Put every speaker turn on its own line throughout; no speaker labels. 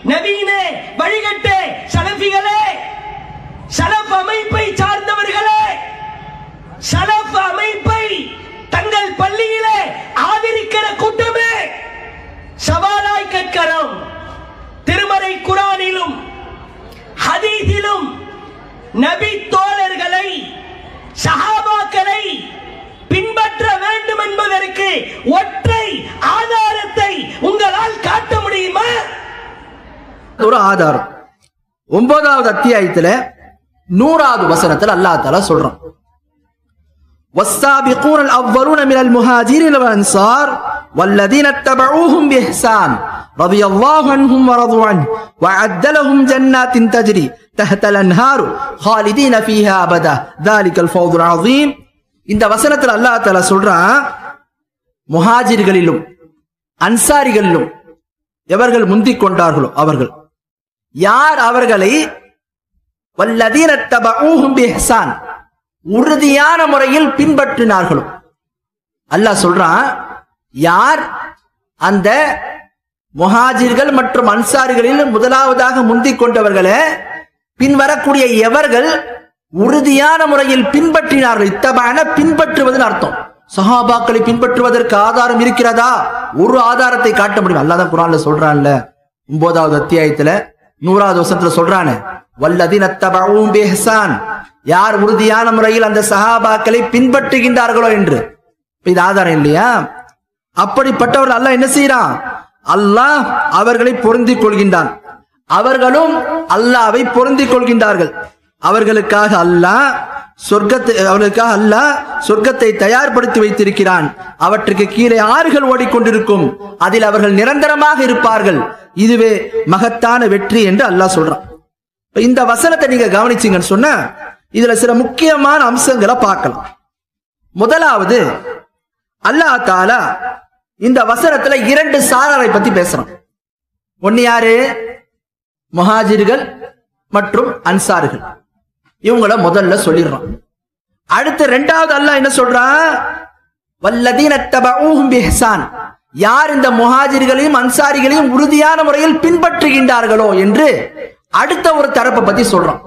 நவீனே வழிகட்டே சலஃபிகளே, சலஃப் அமைப்பை சார்ந்தவர்களே, சலஃப் அமைப்பை தங்கள் பள்ளியிலே ஆதரிக்கிற கூட்டமே, சவாலாய் கேட்கிறோம். திருமறை குர்ஆனிலும் ஹதீஸிலும் நபி தோழர்களை சஹாபாக்களை பின்பற்ற வேண்டும் என்பதற்கு ஒற்றை ஆதாரத்தை உங்களால் காட்ட முடியுமா?
ஒரு ஆதாரம் 9வது அத்தியாயத்துல 100வது வசனத்துல அல்லாஹ் தஆலா சொல்றான், والسابقون الأولون من المهاجرين والأنصار والذين اتبعوهم بإحسان رضي الله عنهم ورضوا عنه وأعد لهم جنات تجري تحت الأنهار خالدين فيها أبدا ذلك الفوز العظيم. இந்த வசனத்துல அல்லாஹ் தஆலா சொல்றான், முஹாஜிர்களிலும் அன்சாரிகளிலும் எவர்கள் முந்திக் கொண்டார்களோ அவர்கள், யார் அவர்களை வல்லதீன தபஊஹும் பிஹ்சான் உறுதியான முறையில் பின்பற்றினார்களோ, அல்லாஹ் சொல்றான், யார் அந்த முஹாஜிர்கள் மற்றும் அன்சாரிகளில் முதலாவதாக முந்திக் கொண்டவர்களே பின்வரக்கூடிய எவர்கள் உறுதியான முறையில் பின்பற்றினார்கள். இத்தபான பின்பற்றுவதுன்னு அர்த்தம். சஹாபாக்களை பின்பற்றுவதற்கு ஆதாரம் இருக்கிறதா? ஒரு ஆதாரத்தை காட்ட முடியும். அல்லாஹ் தான் குர்ஆன்ல சொல்றான்ல, 9வது அத்தியாயத்துல 100வது வசனத்துல சொல்றானே, வல்லதீன தபஊஹும் பிஹ்சான், யார் உறுதியான முறையில் அந்த சஹாபாக்களை பின்பற்றுகின்றார்களோ என்று. இது ஆதாரம் இல்லையா? அப்படிப்பட்டவர்கள் அல்லாஹ் என்ன செய்யறான்? அல்லாஹ் அவர்களை பொருந்திக் கொள்கின்றான், அவர்களும் அல்லாஹ்வை பொருந்திக் கொள்கின்றார்கள். அவர்களுக்காக அல்லாஹ் சொர்க்கத்தை தயார்படுத்தி வைத்திருக்கிறான். அவற்றுக்கு கீழே ஆறுகள் ஓடிக்கொண்டிருக்கும், அதில் அவர்கள் நிரந்தரமாக இருப்பார்கள். இதுவே மகத்தான வெற்றி என்று அல்லாஹ் சொல்றான். இந்த வசனத்தை நீங்க கவனிச்சீங்கன்னு சொன்னா இதுல சில முக்கியமான அம்சங்களை பார்க்கலாம். முதலாவது, அல்லாஹ் தஆலா இந்த வசனத்துல 2 சாராரை பத்தி பேசுறான். ஒன்னு யாரு? முஹாஜிர்கள் மற்றும் அன்சாரிகள். இவங்கள முதல்ல சொல்லிடுறான். அடுத்து 2வது அல்லாஹ் என்ன சொல்றான்? வல்லதீன தபஊஹும் பிஹ்சான், யார் இந்த முஹாஜிர்களையும் அன்சாரிகளையும் உறுதியான முறையில் பின்பற்றுகின்றார்களோ என்று அடுத்த ஒரு தரப்பை பத்தி சொல்றான்.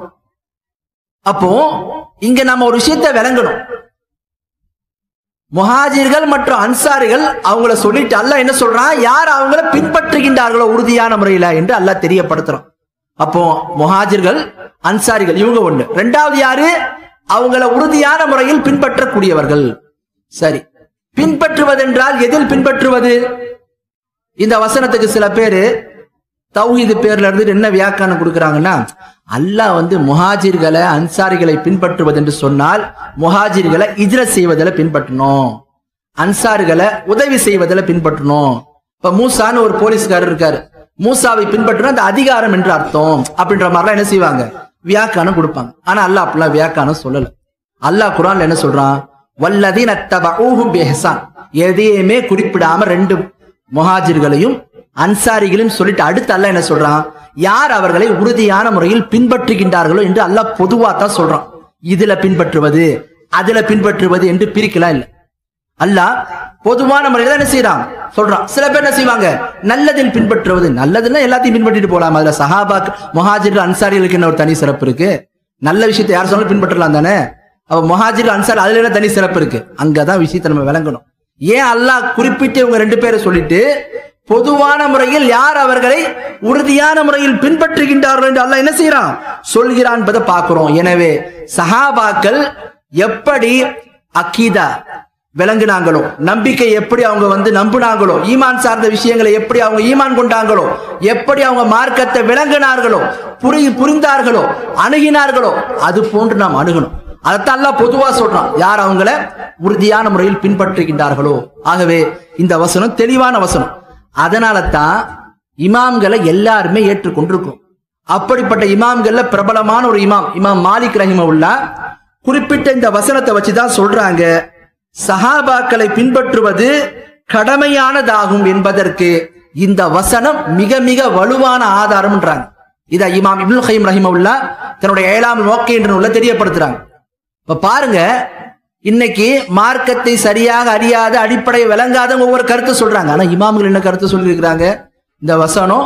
அப்போ இங்க நம்ம ஒரு விஷயத்தை விளங்கணும். முஹாஜிர்கள் மற்றும் அன்சாரிகள் அவங்கள சொல்லிட்டு அல்லாஹ் என்ன சொல்றான்? யார் அவங்கள பின்பற்றுகின்றார்களோ உறுதியான முறையில என்று அல்லாஹ் தெரியப்படுத்துறான். அப்போ முஹாஜிர்கள் அன்சாரிகள் இவங்க ஒண்ணு. 2வது யாரு? அவங்கள உறுதியான முறையில் பின்பற்றக்கூடியவர்கள். சரி, பின்பற்றுவதென்றால் எதில் பின்பற்றுவது? இந்த வசனத்துக்கு சில பேரு தௌஹீது பேர்ல இருந்து என்ன வியாக்கியானம் கொடுக்கறாங்கன்னா, அல்லாஹ் முஹாஜிர்களை அன்சாரிகளை பின்பற்றுவது என்று சொன்னால் முஹாஜிர்களை ஹிஜ்ரத் செய்வதில் பின்பற்றணும், அன்சாரிகளை உதவி செய்வதில் பின்பற்றணும். இப்ப மூசான்னு ஒரு போலீஸ்காரர் இருக்காரு, மூசாவை பின்பற்றினா அந்த அதிகாரம் என்று அர்த்தம் அப்படின்ற மாதிரிலாம் என்ன செய்வாங்க? வியாக்கியானம் கொடுப்பாங்க. ஆனா அல்லாஹ் அப்படிலாம் வியாக்கியானம் சொல்லல. அல்லாஹ் குர்ஆன்ல என்ன சொல்றான்? வல்லதீன தபஊஹும் பிஹ்சான், எதையுமே குறிப்பிடாம 2 முஹாஜிர்களையும் அன்சாரிகளையும் சொல்லிட்டு அடுத்து அல்லாஹ் என்ன சொல்றான்? யார் அவர்களை உறுதியான முறையில் பின்பற்றுகின்றார்களோ என்று அல்லாஹ் பொதுவா தான் சொல்றான். இதுல பின்பற்றுவது அதுல பின்பற்றுவது என்று பிரிக்கலாம் இல்ல. அல்லாஹ் பொதுவான முறையில என்ன செய்யறான் சொல்றான். சில பேர் என்ன செய்வாங்க? நல்லதில் பின்பற்றுவது. நல்லதுன்னா எல்லாத்தையும் பின்பற்றிட்டு போலாம். அதுல சஹாபாக் முஹாஜிர்கள் அன்சாரிகளுக்கு என்ன ஒரு தனி சிறப்பு இருக்கு? நல்ல விஷயத்தை யார் சொன்னாலும் பின்பற்றலாம் தானே. அப்ப முஹாஜிர் அன்சாரி அதுல என்ன தனி சிறப்பு இருக்கு? அங்கதான் விஷயத்தை நம்ம விளங்கணும். ஏன் அல்லாஹ் குறிப்பிட்டு இவங்க 2 பேரை சொல்லிட்டு பொதுவான முறையில் யார் அவர்களை உறுதியான முறையில் பின்பற்றுகின்றார்கள் என்று அல்லாஹ் என்ன செய்யறான் சொல்கிறான் என்பதை பார்க்கிறோம். எனவே சஹாபாக்கள் எப்படி அக்கீதா விளங்குனாங்களோ, நம்பிக்கை எப்படி அவங்க நம்பினாங்களோ, ஈமான் சார்ந்த விஷயங்களை எப்படி அவங்க ஈமான் கொண்டாங்களோ, எப்படி அவங்க மார்க்கத்தை விளங்கினார்களோ, புரிந்தார்களோ, அணுகினார்களோ, அது போன்று நாம் அணுகணும். அதைத்தான் அல்லாஹ் பொதுவா சொல்றான், யார் அவங்கள உறுதியான முறையில் பின்பற்றுகின்றார்களோ. ஆகவே இந்த வசனம் தெளிவான வசனம். அதனால தான் இமாம்களை எல்லாருமே ஏற்றுக்கொண்டிருக்கும். அப்படிப்பட்ட இமாம்கள்ல பிரபலமான ஒரு இமாம் மாலிக் ரஹிமஹுல்லாஹ் குறிப்பிட்ட இந்த வசனத்தை வச்சுதான் சொல்றாங்க, சஹாபாக்களை பின்பற்றுவது கடமையானதாகும் என்பதற்கு இந்த வசனம் மிக மிக வலுவான ஆதாரம்ன்றாங்க. இதை இமாம் இப்னுல் கய்யிம் ரஹிமஹுல்லாஹ் தன்னுடைய ஏழாம் நோக்கை என்ற நூல்ல தெரியப்படுத்துறாங்க. இப்ப பாருங்க, இன்னைக்கு மார்க்கத்தை சரியாக அறியாத, அடிப்படை விளங்காதவங்க ஒவ்வொரு கருத்து சொல்றாங்க. ஆனா இமாம்கள் என்ன கருத்து சொல்லி இருக்கிறாங்க? இந்த வசனம்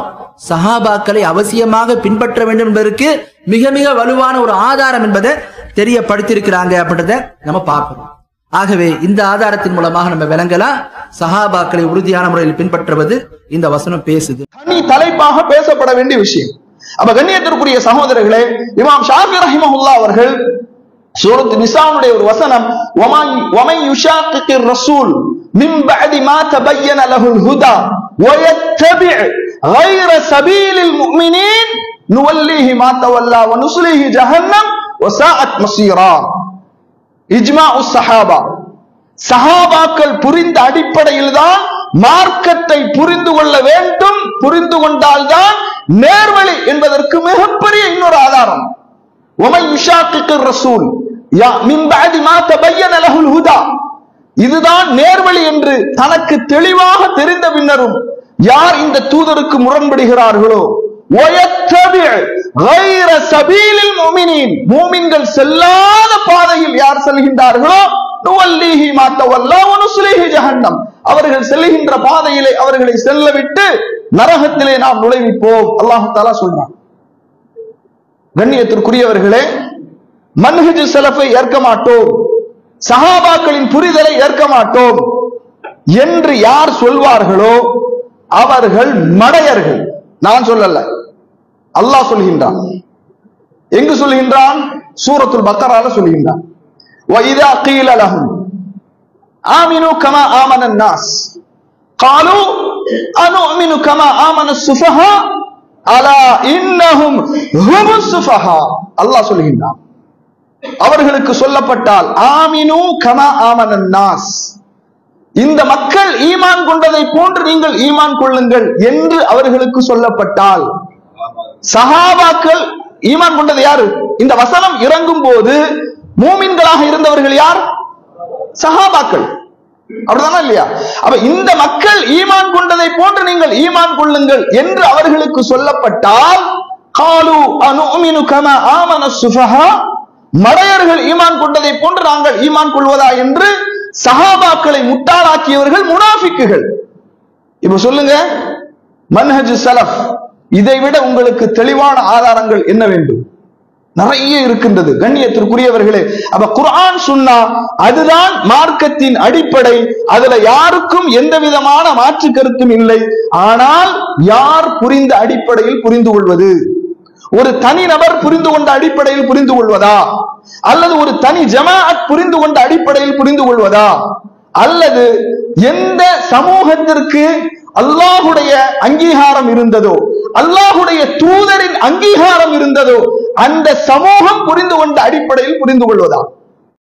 சஹாபாக்களை அவசியமாக பின்பற்ற வேண்டும் என்பதற்கு மிக மிக வலுவான ஒரு ஆதாரம் என்பதை தெரியப்படுத்தியிருக்கிறாங்க அப்படின்றத நம்ம பார்க்கிறோம். ஆகவே இந்த ஆதாரத்தின் மூலமாக நம்ம விளங்கலாம் சஹாபாக்களை உறுதியான முறையில் பின்பற்றுவது இந்த வசனம் பேசுது.
தனி தலைப்பாக பேசப்பட வேண்டிய விஷயம். அப்ப கண்ணியத்திற்குரிய சகோதரர்களே, இமாம் ஷாஃபி ரஹிமஹுல்லாஹ் அவர்கள் சூரத் நிசாவுடைய ஒரு வசனம், வமை யுஷாக்கிர் ரசூல் மின் பஅதி மா தபய்யன லஹுல் ஹுதா வயத்தபி غير سبيل المؤمنين نوليه ما تولى ونصليه جهنم وساءت مصيرا. இஜ்மாஉ ஸஹாபா, சஹாபாக்கள் புரிந்த அடிப்படையில் தான் மார்க்கத்தை புரிந்து கொள்ள வேண்டும், புரிந்து கொண்டால்தான் நேர்வழி என்பதற்கு மிகப்பெரிய இன்னொரு ஆதாரம். ومن يشاقق الرسول من بعد ما تبين له الهدى, இதுதான் நேர்வழி என்று தனக்கு தெளிவாக தெரிந்த பின்னரும் யார் இந்த தூதருக்கு முரண்படுகிறார்களோ, غير سبيل المؤمنين, மூமின்கள் செல்லாத பாதையில் யார் செல்கின்றார்களோ, نوليه ما تولى ونصليه جهنم, அவர்கள் செல்கின்ற பாதையிலே அவர்களை செல்லவிட்டு நரகத்திலே நாம் நுழைவிப்போம். அல்லாஹ் தஆலா சொல்றான். கண்ணியத்திற்குரியவர்களே, மன்ஹஜ் ஸலஃபை ஏற்க மாட்டோம், சஹாபாக்களின் புரிதலை ஏற்க மாட்டோம் என்று யார் சொல்வார்களோ அவர்கள் மடையர்கள். நான் சொல்லல, அல்லாஹ் சொல்கின்றான். எங்கு சொல்கின்றான்? சூரத்துல் பக்கரால சொல்கின்றான். وَإِذَا قِيلَ لَهُمْ آمِنُوا كَمَا آمَنَ النَّاسُ قَالُوا أَنُؤْمِنُ كَمَا آمَنَ السُّفَهَاءُ أَلَا إِنَّهُمْ هُمُ السُّفَهَاءُ. அல்லாஹ் சொல்கின்றான், அவர்களுக்கு சொல்லப்பட்டால் ஆமினு கமா ஆமனன் நாஸ், இந்த மக்கள் ஈமான் கொண்டதை போன்று நீங்கள் ஈமான் கொள்ளுங்கள் என்று அவர்களுக்கு சொல்லப்பட்டால், சஹாபாக்கள் ஈமான் கொண்டது யாரு? இந்த வசனம் இறங்கும் போது மூமின்களாக இருந்தவர்கள் யார்? சஹாபாக்கள். அப்படிதானா இல்லையா? அப்ப இந்த மக்கள் ஈமான் கொண்டதை போன்று நீங்கள் ஈமான் கொள்ளுங்கள் என்று அவர்களுக்கு சொல்லப்பட்டால், காலு அனுமினு கமா ஆமன சுஃபஹா, மடையர்கள் ஈமான் கொண்டதை போன்று நாங்கள் ஈமான் கொள்வதா என்று சஹாபாக்களை முட்டாளாக்கியவர்கள் முனாஃபிக்குகள். இப்ப சொல்லுங்க, மன்ஹஜ் ஸலஃப், இதை விட உங்களுக்கு தெளிவான ஆதாரங்கள் என்ன வேண்டும்? நிறைய இருக்கின்றது கண்ணியத்திற்குரியவர்களே. அப்ப குர்ஆன் சுன்னா அதுதான் மார்க்கத்தின் அடிப்படை, அதுல யாருக்கும் எந்த விதமான மாற்று கருத்தும் இல்லை. ஆனால் யார் புரிந்த அடிப்படையில் புரிந்து கொள்வது? ஒரு தனி நபர் புரிந்து கொண்ட அடிப்படையில் புரிந்து கொள்வதா, அல்லது ஒரு தனி ஜமாஅத் புரிந்து கொண்ட அடிப்படையில் புரிந்து கொள்வதா, அல்லது எந்த சமூகத்திற்கு அல்லாஹுடைய அங்கீகாரம் இருந்ததோ, அல்லாஹுடைய தூதரின் அங்கீகாரம் இருந்ததோ அந்த சமூகம் புரிந்து கொண்ட அடிப்படையில் புரிந்து கொள்வதா?